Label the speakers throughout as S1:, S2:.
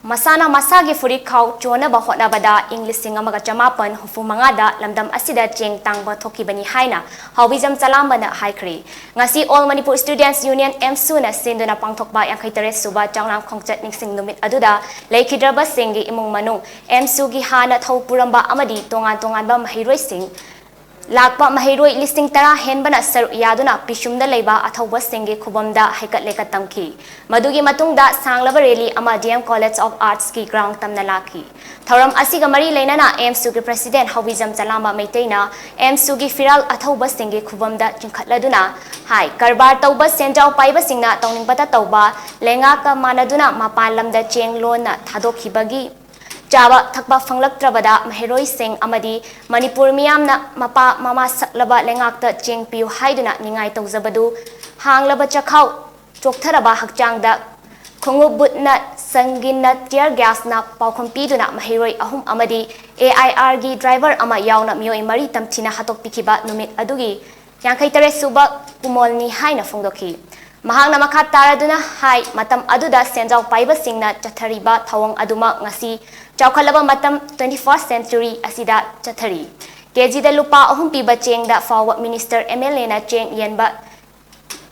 S1: Masana masagi furi khau chona ba hotna bada English singamaga chamapan hufu mangada lamdam asida cheng tangba thoki bani haina hawizam salam bana haikri ngasi all Manipur Students Union MSU na sinduna pangthokba yangkhaitare Suba Chaklam Khongchat ningsing numit aduda leikidraba singi imung manung MSU gi hana thau puramba amadi tongan ba mahiroi sing lakpa mahiroi listing tara henbana saru yaduna pisumda leiba athauba singi khubamda haikat lekat tamki madugi matungda sanglaba rally ama DM College of Arts ki ground tamna laki thoram asiga mari leinana MSU ki president hawizam salama meiteina MSU ki firal athauba singi khubamda chinkhatladuna hai karbar tauba senjau paiba singna tawningbata tauba lenga ka manaduna mapan lamda chenglona thadokibagi Java thakba fanglaktrabada mahiroi sing amadi Manipur miyamna mapa mama saklaba lengakta chengpiu haiduna ningai tawzabadu hanglaba chakhau choktharaba hakchangda khongubutna sanginna tear gas na paukhonpiduna mahiroi ahum amadi AIR gi driver ama yauna mioi mari tamchina hatok pikiba numit adugi yangkhaitare suba kumolni haina phongdoki mahangna makha taraduna hai matam aduda senjau paiba singna chathariba thawang aduma ngasi Chakhalaba matam 21st century asida chathari keji da lupa ahum piba cheng da forward minister MLA na cheng yenba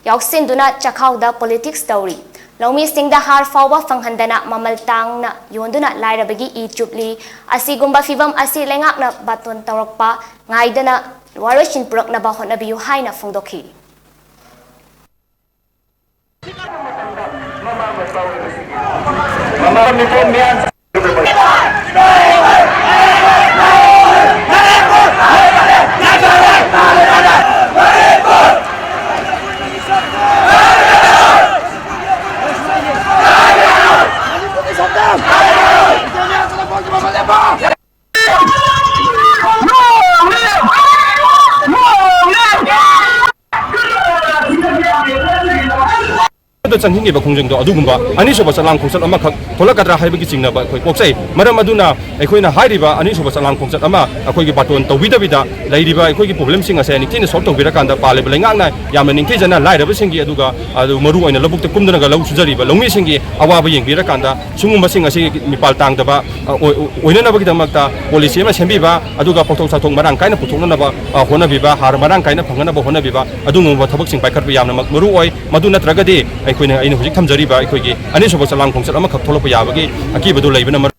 S1: yauksin duna chakhau da politics story Lomi sing da har forward fanghandana mamal tang na yonduna lairabagi I chupli asigumba fibam asi lengak na baton tawrakpa ngaidana waroshin prak na bahon na biyu hai na phongdoki
S2: Chanhingi ba khongjengdo adugumba ani soba Chaklam Khongchat ama khak tholakadra haibagi chingnaba khoi poksai maram aduna aikhoina hairiba ani soba Chaklam Khongchat ama akhoigi baton tawbidabida leiriba aikhoigi problem sing ase nikthina solve tawbirakanda paleba lengakna yamna ningthijana lairaba singi aduga adu maru oina labukta kumdanaga lau sujariba longmi singi awaba yengbirakanda sungumba sing ase mipal tangdaba oinanabagi damakta policy ama sembiba aduga pothok sathok marang kaina puthoknaba honabiba har marang kaina phanganaba honabiba adungumba thabak sing paikhatba yamna maru oi madu natragadi aina hujik thamjariba aikoigi ani soba Chaklam Khongchat ama khak tholapa yabagi akibadu leibana